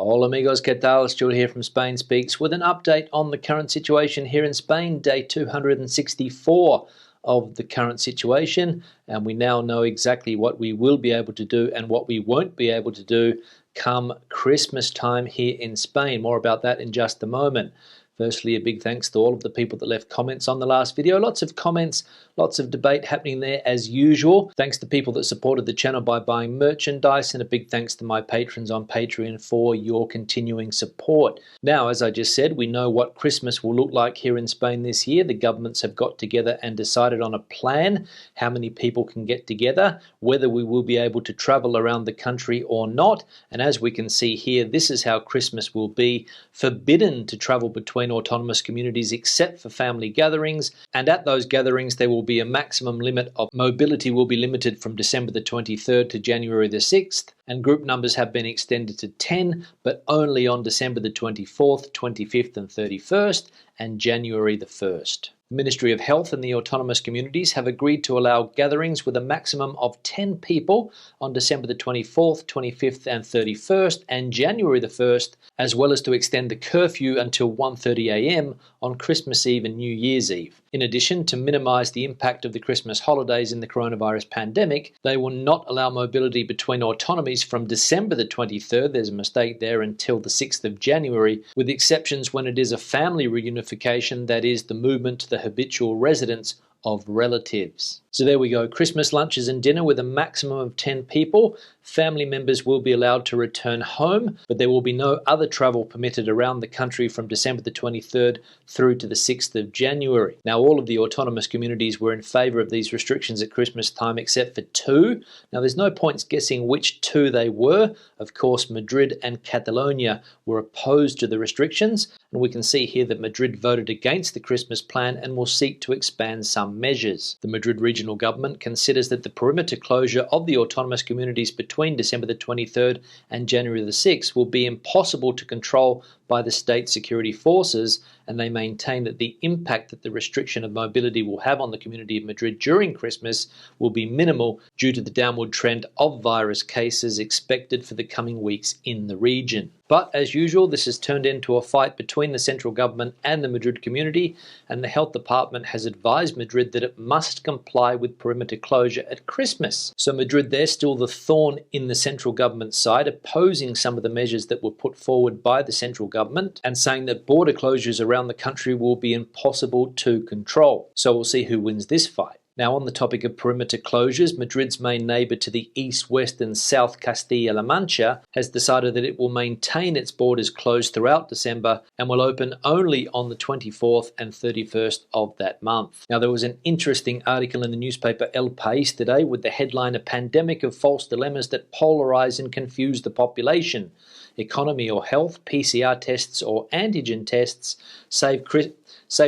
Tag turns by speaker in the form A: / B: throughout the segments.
A: Hola amigos, ¿qué tal? Stuart here from Spain Speaks with an update on the current situation here in Spain, day 264 of the current situation, and we now know exactly what we will be able to do and what we won't be able to do come Christmas time here in Spain. More about that in just a moment. Firstly, a big thanks to all of the people that left comments on the last video. Lots of comments, lots of debate happening there as usual. Thanks to people that supported the channel by buying merchandise, and a big thanks to my patrons on Patreon for your continuing support. Now, as I just said, we know what Christmas will look like here in Spain this year. The governments have got together and decided on a plan, how many people can get together, whether we will be able to travel around the country or not. And as we can see here, this is how Christmas will be: forbidden to travel between autonomous communities except for family gatherings, and at those gatherings there will be a maximum limit of mobility will be limited from December the 23rd to January the 6th, and group numbers have been extended to 10, but only on December the 24th, 25th and 31st, and January the 1st. The Ministry of Health and the autonomous communities have agreed to allow gatherings with a maximum of 10 people on December the 24th, 25th and 31st and January the 1st, as well as to extend the curfew until 1:30 a.m. on Christmas Eve and New Year's Eve. In addition, to minimise the impact of the Christmas holidays in the coronavirus pandemic, they will not allow mobility between autonomies from December the 23rd, there's a mistake there, until the 6th of January, with exceptions when it is a family reunification, that is, the movement to the habitual residence of relatives. So there we go, Christmas lunches and dinner with a maximum of 10 people. Family members will be allowed to return home, but there will be no other travel permitted around the country from December the 23rd through to the 6th of January. Now, all of the autonomous communities were in favour of these restrictions at Christmas time except for two. Now, there's no points guessing which two they were. Of course, Madrid and Catalonia were opposed to the restrictions, and we can see here that Madrid voted against the Christmas plan and will seek to expand some measures. The Madrid regional government considers that the perimeter closure of the autonomous communities between December the 23rd and January the 6th will be impossible to control by the state security forces, and they maintain that the impact that the restriction of mobility will have on the community of Madrid during Christmas will be minimal due to the downward trend of virus cases expected for the coming weeks in the region. But as usual, this has turned into a fight between the central government and the Madrid community, and the health department has advised Madrid that it must comply with perimeter closure at Christmas. So Madrid, they're still the thorn in the central government side, opposing some of the measures that were put forward by the central government and saying that border closures around the country will be impossible to control. So we'll see who wins this fight. Now, on the topic of perimeter closures, Madrid's main neighbour to the east, west and south, Castilla-La Mancha, has decided that it will maintain its borders closed throughout December and will open only on the 24th and 31st of that month. Now, there was an interesting article in the newspaper El Pais today with the headline, "A Pandemic of False Dilemmas That Polarize and Confuse the Population. Economy or health, PCR tests or antigen tests, save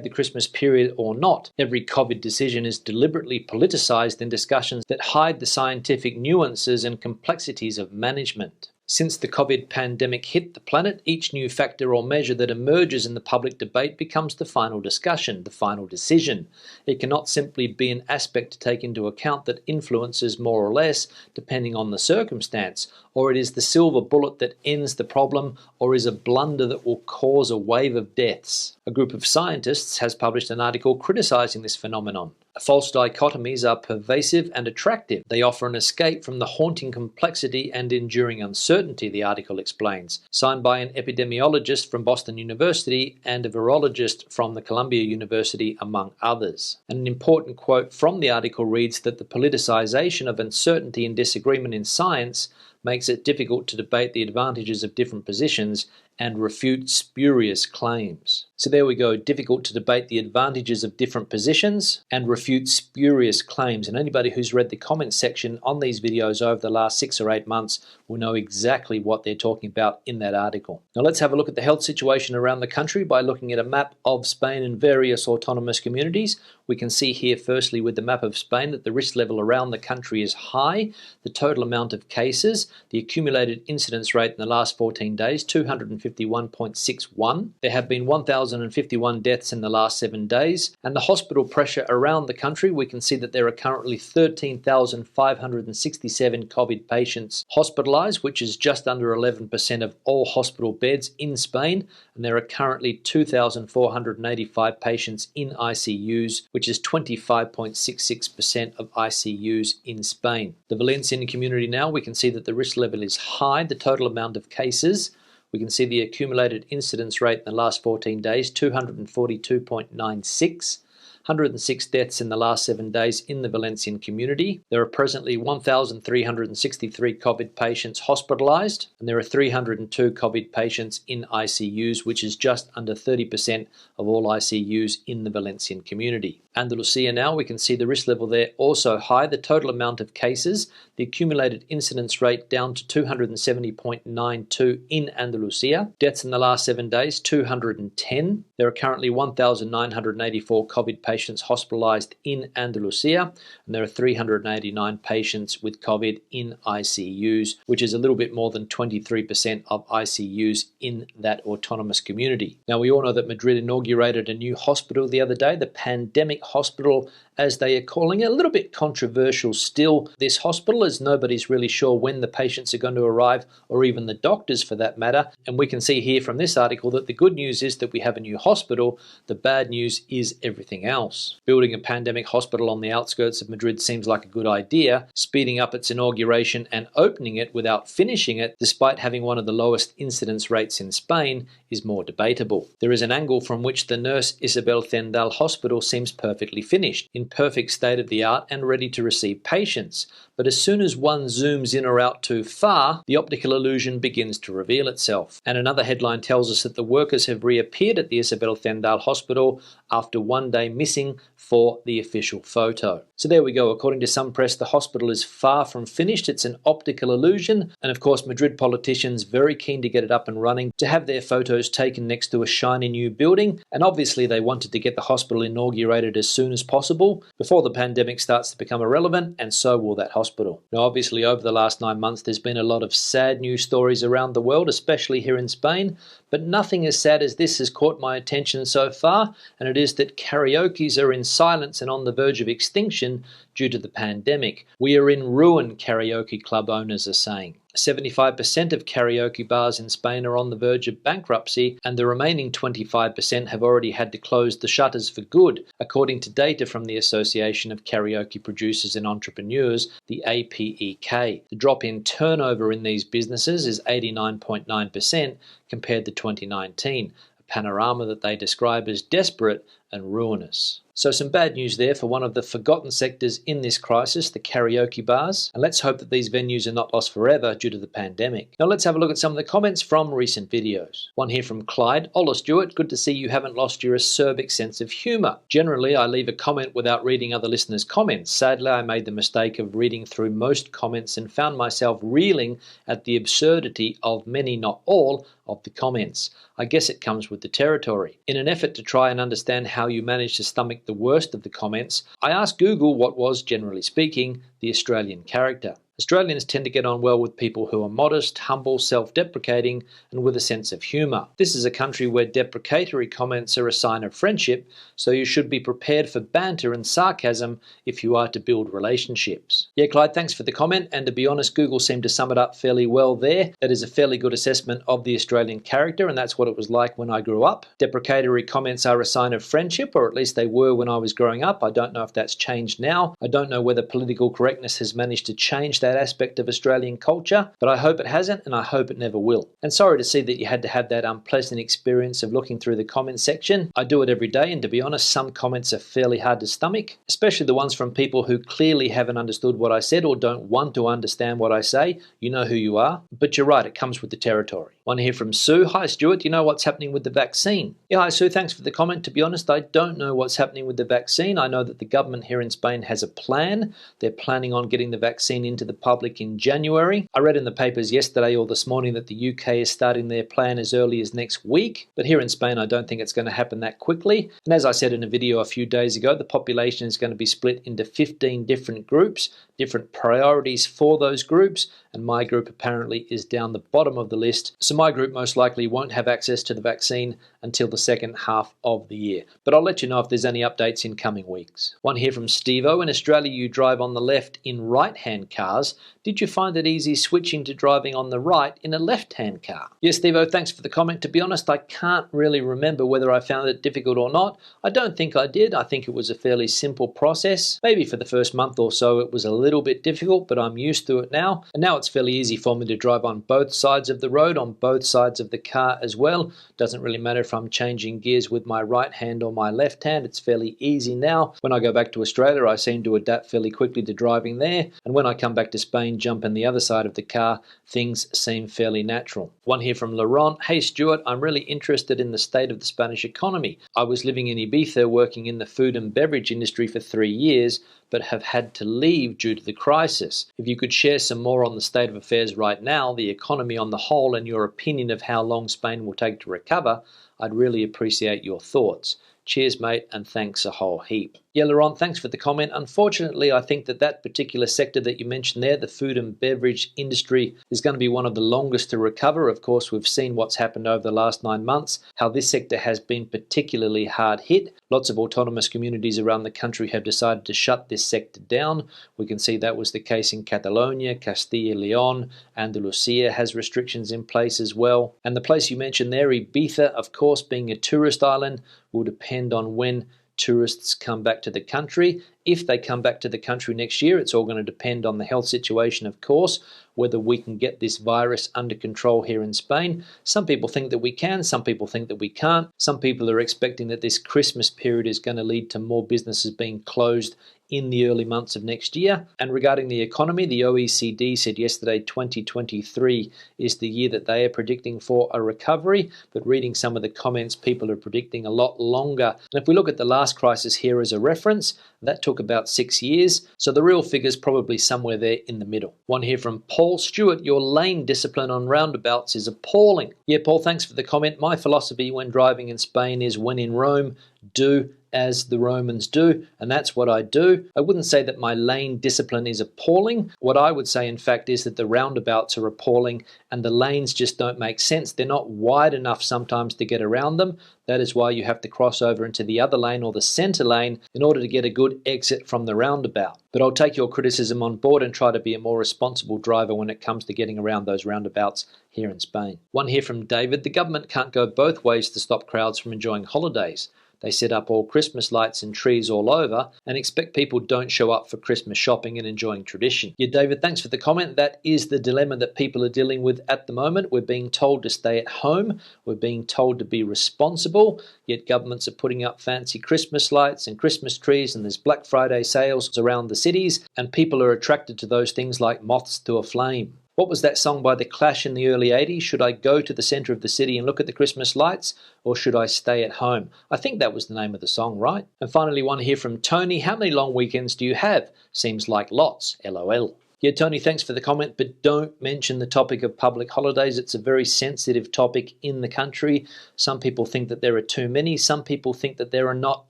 A: the Christmas period or not. Every COVID decision is deliberately politicized in discussions that hide the scientific nuances and complexities of management." Since the COVID pandemic hit the planet, each new factor or measure that emerges in the public debate becomes the final discussion, the final decision. It cannot simply be an aspect to take into account that influences more or less, depending on the circumstance, or it is the silver bullet that ends the problem, or is a blunder that will cause a wave of deaths. A group of scientists has published an article criticizing this phenomenon. False dichotomies are pervasive and attractive. They offer an escape from the haunting complexity and enduring uncertainty, the article explains, signed by an epidemiologist from Boston University and a virologist from the Columbia University, among others. And an important quote from the article reads that the politicization of uncertainty and disagreement in science makes it difficult to debate the advantages of different positions and refute spurious claims. So there we go, difficult to debate the advantages of different positions and refute spurious claims. And anybody who's read the comments section on these videos over the last 6 or 8 months will know exactly what they're talking about in that article. Now let's have a look at the health situation around the country by looking at a map of Spain and various autonomous communities. We can see here firstly with the map of Spain that the risk level around the country is high. The total amount of cases The accumulated incidence rate in the last 14 days, 251.61. There have been 1,051 deaths in the last 7 days. And the hospital pressure around the country, we can see that there are currently 13,567 COVID patients hospitalised, which is just under 11% of all hospital beds in Spain. And there are currently 2,485 patients in ICUs, which is 25.66% of ICUs in Spain. The Valencian community now, we can see that the risk level is high. The total amount of cases, we can see the accumulated incidence rate in the last 14 days, 242.96. 106 deaths in the last 7 days in the Valencian community. There are presently 1,363 COVID patients hospitalised, and there are 302 COVID patients in ICUs, which is just under 30% of all ICUs in the Valencian community. Andalusia now, we can see the risk level there also high. The total amount of cases, the accumulated incidence rate down to 270.92 in Andalusia. Deaths in the last 7 days, 210. There are currently 1,984 COVID patients hospitalised in Andalusia, and there are 389 patients with COVID in ICUs, which is a little bit more than 23% of ICUs in that autonomous community. Now, we all know that Madrid inaugurated a new hospital the other day, the Pandemic Hospital, as they are calling it. A little bit controversial still, this hospital, as nobody's really sure when the patients are going to arrive, or even the doctors for that matter. And we can see here from this article that the good news is that we have a new hospital. The bad news is everything else. Building a pandemic hospital on the outskirts of Madrid seems like a good idea. Speeding up its inauguration and opening it without finishing it, despite having one of the lowest incidence rates in Spain, is more debatable. There is an angle from which the Nurse Isabel Zendal Hospital seems perfectly finished, in perfect state of the art and ready to receive patients. But as soon as one zooms in or out too far, the optical illusion begins to reveal itself. And another headline tells us that the workers have reappeared at the Isabel Zendal Hospital after 1 day missing for the official photo. So there we go. According to some press, the hospital is far from finished. It's an optical illusion. And of course, Madrid politicians very keen to get it up and running, to have their photos taken next to a shiny new building. And obviously they wanted to get the hospital inaugurated as soon as possible before the pandemic starts to become irrelevant, and so will that hospital. Now, obviously, over the last 9 months, there's been a lot of sad news stories around the world, especially here in Spain, but nothing as sad as this has caught my attention so far, and it is that karaokes are in silence and on the verge of extinction due to the pandemic. We are in ruin, karaoke club owners are saying. 75% of karaoke bars in Spain are on the verge of bankruptcy, and the remaining 25% have already had to close the shutters for good, according to data from the Association of Karaoke Producers and Entrepreneurs, the APEK. The drop in turnover in these businesses is 89.9% compared to 2019, a panorama that they describe as desperate and ruinous. So some bad news there for one of the forgotten sectors in this crisis, the karaoke bars. And let's hope that these venues are not lost forever due to the pandemic. Now let's have a look at some of the comments from recent videos. One here from Clyde. Ola Stewart, good to see you haven't lost your acerbic sense of humour. Generally, I leave a comment without reading other listeners' comments. Sadly, I made the mistake of reading through most comments and found myself reeling at the absurdity of many, not all, of the comments. I guess it comes with the territory. In an effort to try and understand how you managed to stomach the worst of the comments, I asked Google what was, generally speaking, the Australian character. Australians tend to get on well with people who are modest, humble, self-deprecating, and with a sense of humour. This is a country where deprecatory comments are a sign of friendship, so you should be prepared for banter and sarcasm if you are to build relationships. Yeah, Clyde, thanks for the comment, and to be honest, Google seemed to sum it up fairly well there. That is a fairly good assessment of the Australian character, and that's what it was like when I grew up. Deprecatory comments are a sign of friendship, or at least they were when I was growing up. I don't know if that's changed now. I don't know whether political correctness has managed to change that aspect of Australian culture, but I hope it hasn't, and I hope it never will. And sorry to see that you had to have that unpleasant experience of looking through the comments section. I do it every day, and to be honest, some comments are fairly hard to stomach, especially the ones from people who clearly haven't understood what I said or don't want to understand what I say. You know who you are. But you're right, it comes with the territory. One here from Sue. Hi Stuart, do you know what's happening with the vaccine? Yeah, hi Sue, thanks for the comment. To be honest, I don't know what's happening with the vaccine. I know that the government here in Spain has a plan. They're planning on getting the vaccine into the public in January. I read in the papers yesterday or this morning that the UK is starting their plan as early as next week. But here in Spain, I don't think it's going to happen that quickly. And as I said in a video a few days ago, the population is going to be split into 15 different groups, different priorities for those groups, and my group apparently is down the bottom of the list. So my group most likely won't have access to the vaccine until the second half of the year. But I'll let you know if there's any updates in coming weeks. One here from Steve-O. In Australia, you drive on the left in right-hand cars. Did you find it easy switching to driving on the right in a left-hand car? Yes, Steve-O, thanks for the comment. To be honest, I can't really remember whether I found it difficult or not. I don't think I did. I think it was a fairly simple process. Maybe for the first month or so it was a little bit difficult, but I'm used to it now. And now it's fairly easy for me to drive on both sides of the road, on both sides of the car as well. Doesn't really matter if I'm changing gears with my right hand or my left hand. It's fairly easy now. When I go back to Australia, I seem to adapt fairly quickly to driving there. And when I come back to Spain, jump in the other side of the car, things seem fairly natural. One here from Laurent. Hey Stuart, I'm really interested in the state of the Spanish economy. I was living in Ibiza working in the food and beverage industry for 3 years, but have had to leave due to the crisis. If you could share some more on the state of affairs right now, the economy on the whole, and your opinion of how long Spain will take to recover, I'd really appreciate your thoughts. Cheers, mate, and thanks a whole heap. Yeah, Laurent, thanks for the comment. Unfortunately, I think that particular sector that you mentioned there, the food and beverage industry, is going to be one of the longest to recover. Of course, we've seen what's happened over the last 9 months, how this sector has been particularly hard hit. Lots of autonomous communities around the country have decided to shut this sector down. We can see that was the case in Catalonia, Castilla y León, Andalusia has restrictions in place as well. And the place you mentioned there, Ibiza, of course, being a tourist island, will depend on when tourists come back to the country. If they come back to the country next year, it's all going to depend on the health situation, of course, whether we can get this virus under control here in Spain. Some people think that we can, some people think that we can't. Some people are expecting that this Christmas period is going to lead to more businesses being closed in the early months of next year. And regarding the economy, the OECD said yesterday 2023 is the year that they are predicting for a recovery, but reading some of the comments, people are predicting a lot longer. And if we look at the last crisis here as a reference, that took about 6 years, so the real figure's probably somewhere there in the middle. One here from Paul. Stewart, your lane discipline on roundabouts is appalling. Yeah, Paul, thanks for the comment. My philosophy when driving in Spain is when in Rome, do as the Romans do, and that's what I do. I wouldn't say that my lane discipline is appalling. What I would say, in fact, is that the roundabouts are appalling and the lanes just don't make sense. They're not wide enough sometimes to get around them. That is why you have to cross over into the other lane or the center lane in order to get a good exit from the roundabout. But I'll take your criticism on board and try to be a more responsible driver when it comes to getting around those roundabouts here in Spain. One here from David. The government can't go both ways to stop crowds from enjoying holidays. They set up all Christmas lights and trees all over and expect people don't show up for Christmas shopping and enjoying tradition. Yeah, David, thanks for the comment. That is the dilemma that people are dealing with at the moment. We're being told to stay at home. We're being told to be responsible, yet governments are putting up fancy Christmas lights and Christmas trees, and there's Black Friday sales around the cities, and people are attracted to those things like moths to a flame. What was that song by The Clash in the early 80s? Should I go to the centre of the city and look at the Christmas lights, or should I stay at home? I think that was the name of the song, right? And finally, one here from Tony. How many long weekends do you have? Seems like lots, LOL. Yeah, Tony, thanks for the comment, but don't mention the topic of public holidays. It's a very sensitive topic in the country. Some people think that there are too many. Some people think that there are not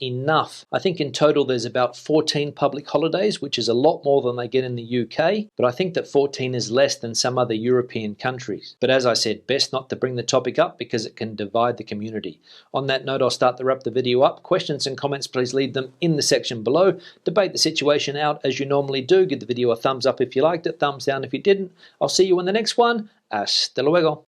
A: enough. I think in total there's about 14 public holidays, which is a lot more than they get in the UK, but I think that 14 is less than some other European countries. But as I said, best not to bring the topic up because it can divide the community. On that note, I'll start to wrap the video up. Questions and comments, please leave them in the section below. Debate the situation out as you normally do. Give the video a thumbs up if you liked it, thumbs down if you didn't. I'll see you in the next one. Hasta luego.